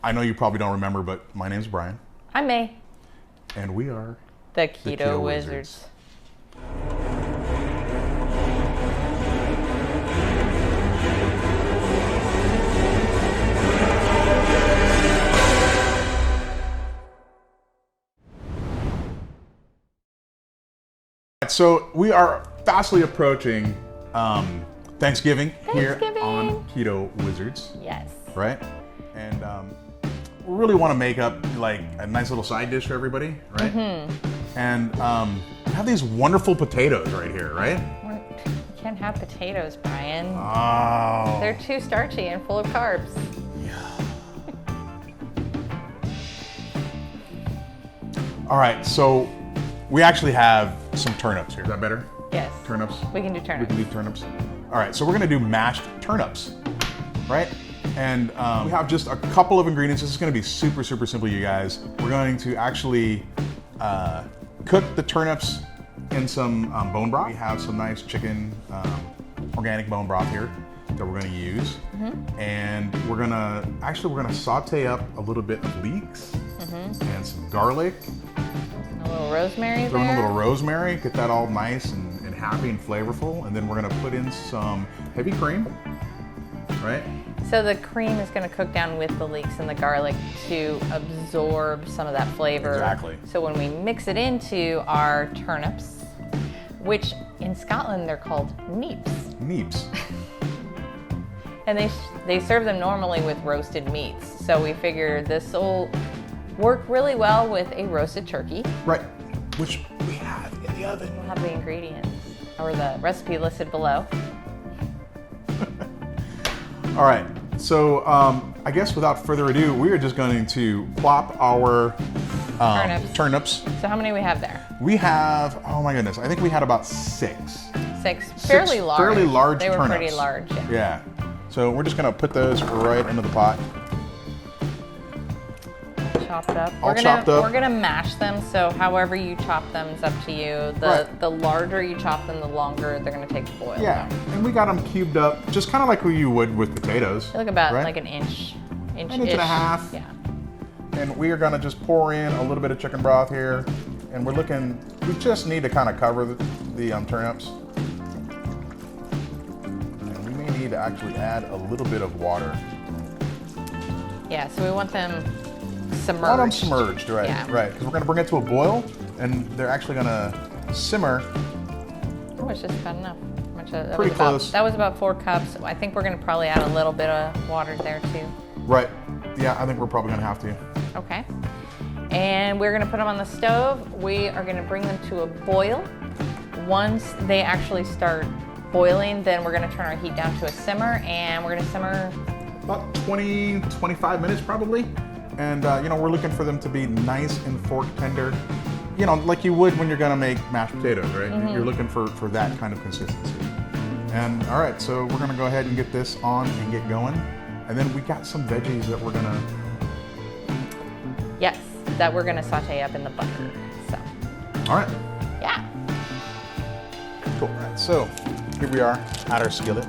I know you probably don't remember, but my name's Brian. I'm May. And we are the Keto Wizards. So we are fastly approaching Thanksgiving here on Keto Wizards. Yes. Right? And we really want to make up like a nice little side dish for everybody, right? Mm-hmm. And we have these wonderful potatoes right here, right? You can't have potatoes, Brian. Oh. They're too starchy and full of carbs. Yeah. All right, so we actually have some turnips here. Is that better? Yes. Turnips? We can do turnips. We can do turnips. All right, so we're gonna do mashed turnips, right? And we have just a couple of ingredients. This is gonna be super, super simple, you guys. We're going to actually cook the turnips in some bone broth. We have some nice chicken, organic bone broth here that we're gonna use. Mm-hmm. And we're gonna saute up a little bit of leeks and some garlic. A little rosemary Throw in there. a little rosemary, get that all nice and happy and flavorful. And then we're gonna put in some heavy cream, right? So the cream is gonna cook down with the leeks and the garlic to absorb some of that flavor. Exactly. So when we mix it into our turnips, which in Scotland they're called neeps. Neeps. And they serve them normally with roasted meats. So we figure this will work really well with a roasted turkey. Right, which we have in the oven. We'll have the ingredients or the recipe listed below. All right, so I guess without further ado, we are just going to plop our turnips. So how many do we have there? We have, oh my goodness, I think we had about six. Six, fairly large. Fairly large They were turnips. pretty large, yeah. Yeah, so we're just gonna put those right into the pot. Chopped up. All chopped up. We're gonna mash them, so however you chop them is up to you. The larger you chop them, the longer they're gonna take to boil. Yeah, and we got them cubed up, just kind of like you would with potatoes. They look about right? like an inch and a half. Yeah. And we are gonna just pour in a little bit of chicken broth here, and we just need to kind of cover the turnips. And we may need to actually add a little bit of water. Yeah, so we want them submerged. Want them submerged, right? Yeah. Right, because we're gonna bring it to a boil, and they're actually gonna simmer. Oh, it's just about enough. Pretty close. That was about 4 cups. I think we're gonna probably add a little bit of water there too. Right. Yeah, I think we're probably gonna have to. Okay. And we're gonna put them on the stove. We are gonna bring them to a boil. Once they actually start boiling, then we're gonna turn our heat down to a simmer, and we're gonna simmer about 20, 25 minutes probably. And we're looking for them to be nice and fork tender. Like you would when you're gonna make mashed potatoes, right? Mm-hmm. You're looking for that kind of consistency. And all right, so we're gonna go ahead and get this on and get going. And then we got some veggies that we're gonna... Yes, that we're gonna saute up in the butter, so. All right. Yeah. Cool, all right, so here we are at our skillet.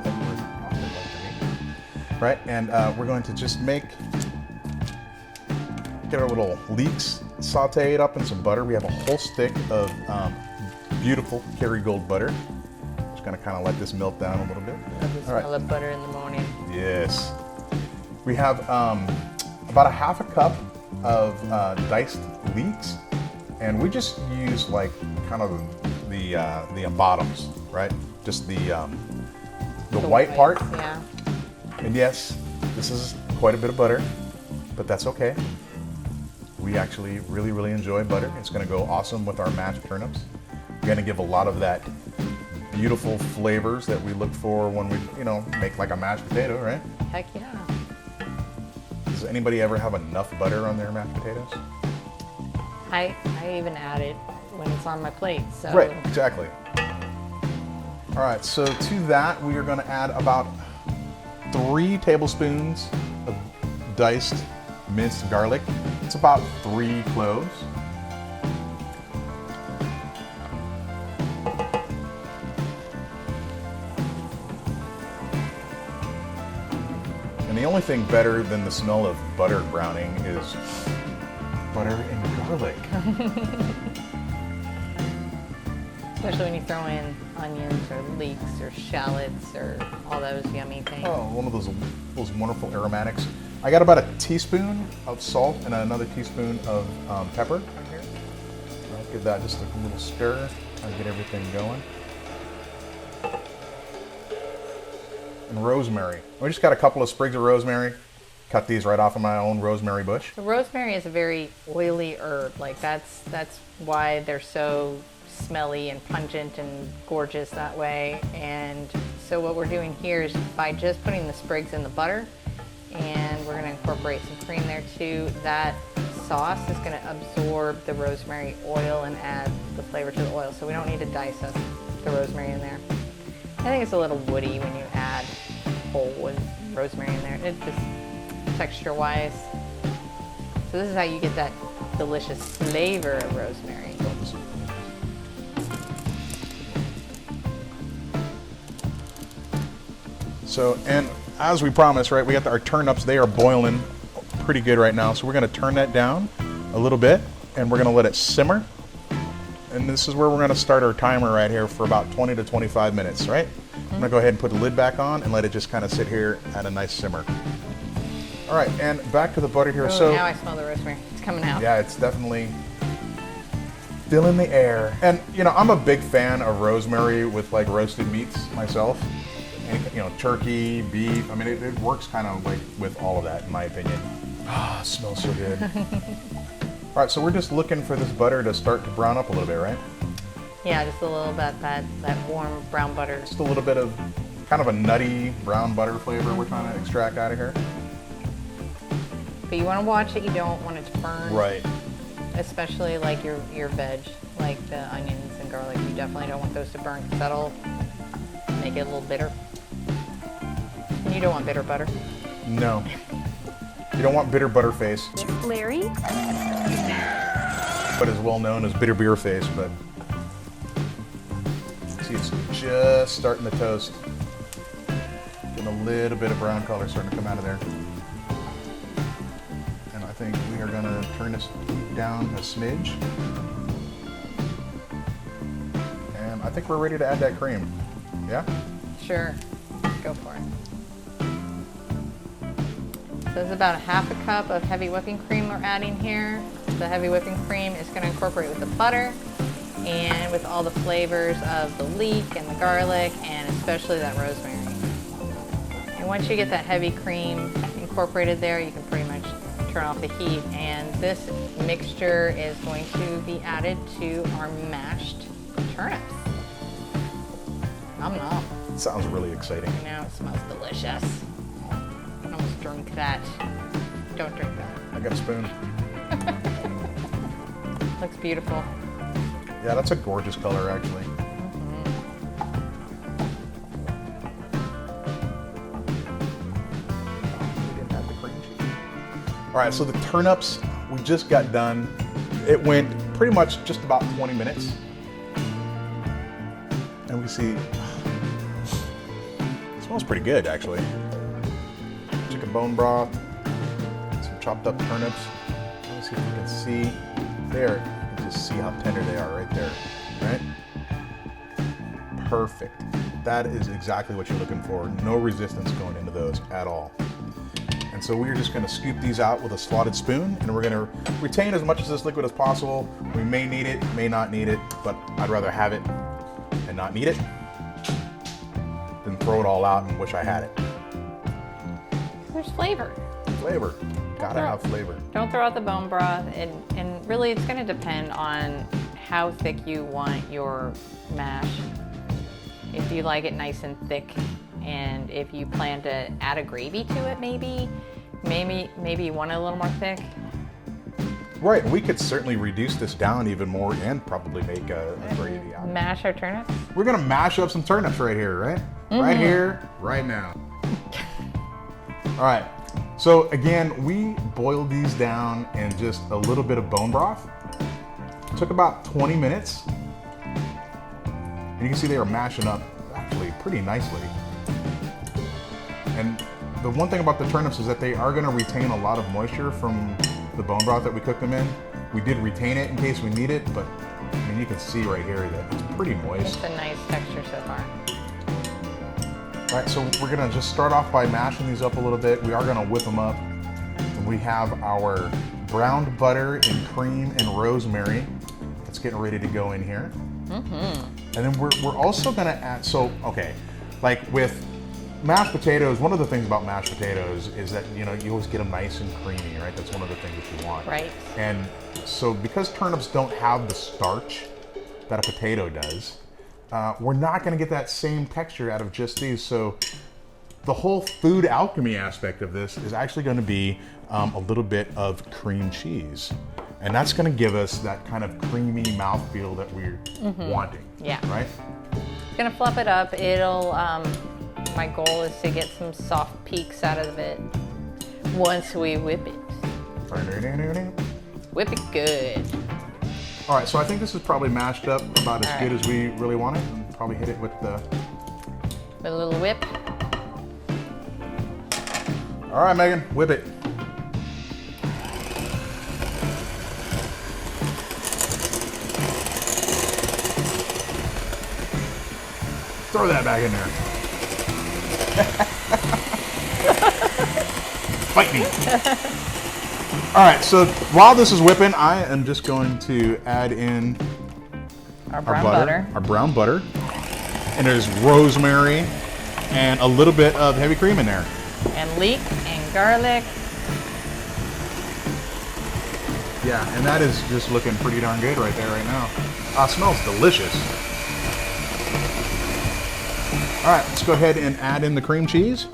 Right, and we're going to just get our little leeks sauteed up in some butter. We have a whole stick of beautiful Kerrygold butter. Just gonna kind of let this melt down a little bit. All right. I love butter in the morning. Yes. We have about a half a cup of diced leeks, and we just use like kind of the bottoms, right? Just the white part. Yeah. And yes, this is quite a bit of butter, but that's okay. We actually really, really enjoy butter. It's gonna go awesome with our mashed turnips. We're gonna give a lot of that beautiful flavors that we look for when we, make like a mashed potato, right? Heck yeah. Does anybody ever have enough butter on their mashed potatoes? I even add it when it's on my plate, so. Right, exactly. All right, so to that, we are gonna add about 3 tablespoons of diced minced garlic. It's about 3 cloves. And the only thing better than the smell of butter browning is butter and garlic. Especially when you throw in onions or leeks or shallots or all those yummy things. Oh, one of those wonderful aromatics. I got about a teaspoon of salt and another teaspoon of pepper. I'll give that just a little stir. I'll get everything going. And rosemary. We just got a couple of sprigs of rosemary. Cut these right off of my own rosemary bush. The rosemary is a very oily herb. Like that's why they're so smelly and pungent and gorgeous that way. And so what we're doing here is by just putting the sprigs in the butter, and we're going to incorporate some cream there too. That sauce is going to absorb the rosemary oil and add the flavor to the oil. So we don't need to dice up the rosemary in there. I think it's a little woody when you add whole with rosemary in there. It's just texture-wise. So this is how you get that delicious flavor of rosemary. So, and as we promised, right, we got our turnips. They are boiling pretty good right now. So we're going to turn that down a little bit, and we're going to let it simmer. And this is where we're going to start our timer right here for about 20 to 25 minutes, right? I'm going to go ahead and put the lid back on and let it just kind of sit here at a nice simmer. All right, and back to the butter here. Oh, so now I smell the rosemary. It's coming out. yeah, it's definitely filling the air. And you know, I'm a big fan of rosemary with like roasted meats myself. And, you know, turkey, beef. I mean, it works kind of like with all of that, in my opinion. Ah, it smells so good. All right, so we're just looking for this butter to start to brown up a little bit, right? Yeah, just a little bit that warm brown butter. Just a little bit of kind of a nutty brown butter flavor we're trying to extract out of here. But you want to watch it. You don't want it to burn. Right. Especially like your veg, like the onions and garlic. You definitely don't want those to burn because that'll make it a little bitter. And you don't want bitter butter. No. You don't want bitter butter face. Larry? But is well known as bitter beer face, but see, it's just starting to toast. Getting a little bit of brown color starting to come out of there. And I think we are gonna turn this down a smidge. And I think we're ready to add that cream. Yeah? Sure. Go for it. So it's about a half a cup of heavy whipping cream we're adding here. The heavy whipping cream is going to incorporate with the butter and with all the flavors of the leek and the garlic and especially that rosemary. And once you get that heavy cream incorporated there, you can pretty much turn off the heat. And this mixture is going to be added to our mashed turnips. Nom nom. Sounds really exciting. I know, it smells delicious. I can almost drink that. Don't drink that. I got a spoon. Looks beautiful. Yeah, that's a gorgeous color, actually. We didn't have the cream cheese. All right, so the turnips, we just got done. It went pretty much just about 20 minutes. And we see, it smells pretty good, actually. Chicken bone broth, some chopped up turnips. Let me see if you can see there. You can just see how tender they are right there, right? Perfect. That is exactly what you're looking for. No resistance going into those at all. And so we're just gonna scoop these out with a slotted spoon, and we're gonna retain as much of this liquid as possible. We may need it, may not need it, but I'd rather have it and not need it than throw it all out and wish I had it. There's flavor. Flavor. Gotta have flavor. Don't throw out the bone broth. And really, it's going to depend on how thick you want your mash. If you like it nice and thick, and if you plan to add a gravy to it, maybe you want it a little more thick. Right, we could certainly reduce this down even more and probably make a gravy out of it. Mash our turnips. We're gonna mash up some turnips right here, right? Right here, right now. All right, so again, we boiled these down in just a little bit of bone broth. It took about 20 minutes. And you can see they were mashing up actually pretty nicely. And the one thing about the turnips is that they are going to retain a lot of moisture from the bone broth that we cooked them in. We did retain it in case we need it, but I mean, you can see right here that it's pretty moist. It's a nice texture so far. All right, so we're gonna just start off by mashing these up a little bit. We are gonna whip them up. And we have our browned butter and cream and rosemary. That's getting ready to go in here. And then we're also gonna add, so, okay, like with mashed potatoes, one of the things about mashed potatoes is that, you know, you always get them nice and creamy, right? That's one of the things that you want. Right. And so because turnips don't have the starch that a potato does, we're not gonna get that same texture out of just these. So the whole food alchemy aspect of this is actually gonna be a little bit of cream cheese. And that's gonna give us that kind of creamy mouthfeel that we're wanting. Yeah. Right? Gonna fluff it up. It'll, my goal is to get some soft peaks out of it once we whip it. Whip it good. All right, so I think this is probably mashed up about as All good right. as we really want it. Probably hit it with the... With a little whip. All right, Megan, whip it. Throw that back in there. Fight me. All right, so while this is whipping, I am just going to add in Our brown butter. our brown butter, and there's rosemary and a little bit of heavy cream in there. And leek and garlic. Yeah, and that is just looking pretty darn good right there right now. Smells delicious. All right, let's go ahead and add in the cream cheese.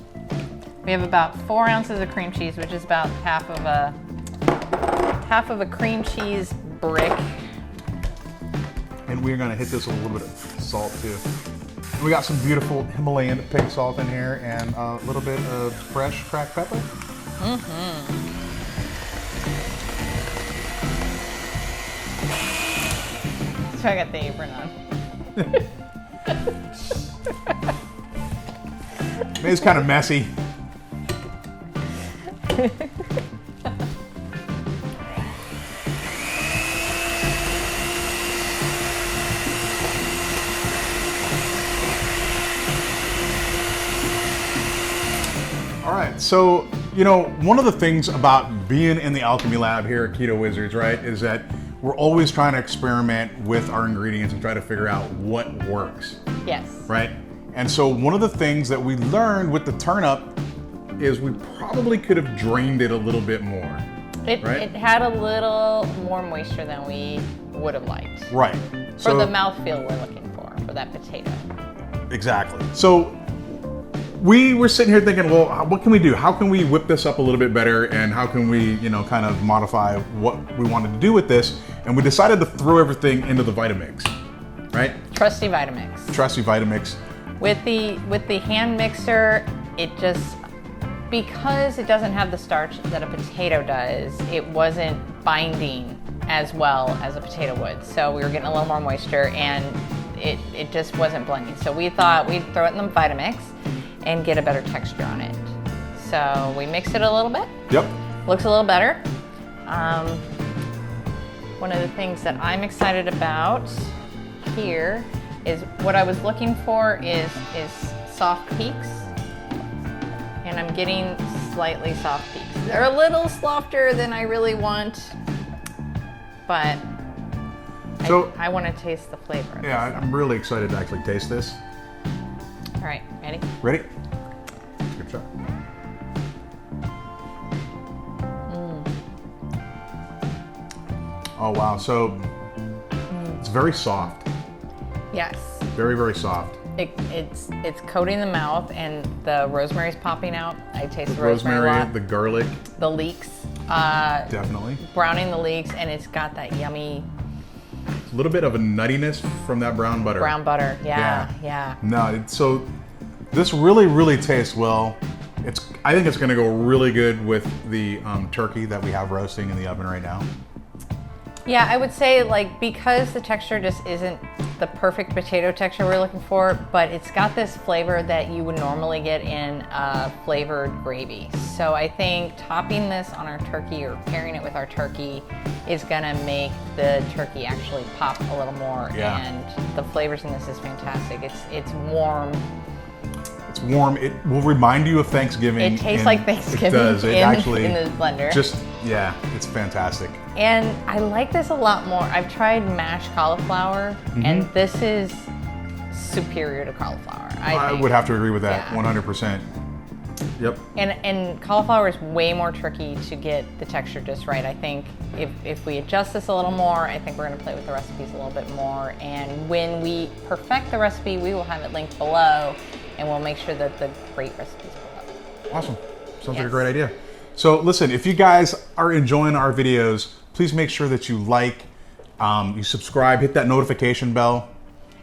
We have about 4 ounces of cream cheese, which is about half of a cream cheese brick. And we're gonna hit this with a little bit of salt too. And we got some beautiful Himalayan pink salt in here and a little bit of fresh cracked pepper. So I got the apron on. It's kind of messy. All right, so, you know, one of the things about being in the alchemy lab here at Keto Wizards, right, is that we're always trying to experiment with our ingredients and try to figure out what works, Yes. right? And so one of the things that we learned with the turnip is we probably could have drained it a little bit more. It Right. had a little more moisture than we would have liked. Right. For the mouthfeel we're looking for that potato. Exactly. So we were sitting here thinking, well, what can we do? How can we whip this up a little bit better? And how can we, you know, kind of modify what we wanted to do with this? And we decided to throw everything into the Vitamix, right? Trusty Vitamix. Trusty Vitamix. With the hand mixer, it just, because it doesn't have the starch that a potato does, it wasn't binding as well as a potato would. So we were getting a little more moisture and it just wasn't blending. So we thought we'd throw it in the Vitamix and get a better texture on it. So we mixed it a little bit. Yep. Looks a little better. One of the things that I'm excited about here is what I was looking for is soft peaks. And I'm getting slightly soft peaks. They're a little softer than I really want, but So- I want to taste the flavor. Yeah, I'm really excited to actually taste this. All right, ready? Ready? Good shot. Oh wow, so it's very soft. Yes. Very, very soft. It's coating the mouth and the rosemary's popping out. I taste the rosemary a lot. the garlic, The leeks, definitely. browning the leeks, and it's got that yummy A little bit of a nuttiness from that brown butter. brown butter. Yeah. No, so this really, really tastes well. I think it's gonna go really good with the turkey that we have roasting in the oven right now. Yeah, I would say like because the texture just isn't the perfect potato texture we're looking for, but it's got this flavor that you would normally get in a flavored gravy. So I think topping this on our turkey or pairing it with our turkey is gonna make the turkey actually pop a little more. Yeah. And the flavors in this is fantastic. It's warm. It's warm. It will remind you of Thanksgiving. It tastes like Thanksgiving. It does. It actually in the blender. Yeah, it's fantastic. And I like this a lot more. I've tried mashed cauliflower, and this is superior to cauliflower. I would have to agree with that, Yeah. 100%. Yep. And cauliflower is way more tricky to get the texture just right. I think if we adjust this a little more, I think we're gonna play with the recipes a little bit more. And when we perfect the recipe, we will have it linked below, and we'll make sure that the great recipes below. Awesome. Sounds like a Yes. great idea. So listen, if you guys are enjoying our videos, please make sure that you like, you subscribe, hit that notification bell.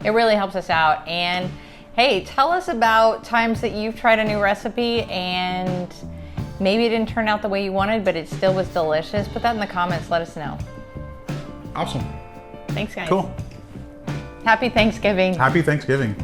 It really helps us out. And hey, tell us about times that you've tried a new recipe and maybe it didn't turn out the way you wanted, but it still was delicious. Put that in the comments, let us know. Awesome. Thanks, guys. Cool. Happy Thanksgiving. Happy Thanksgiving.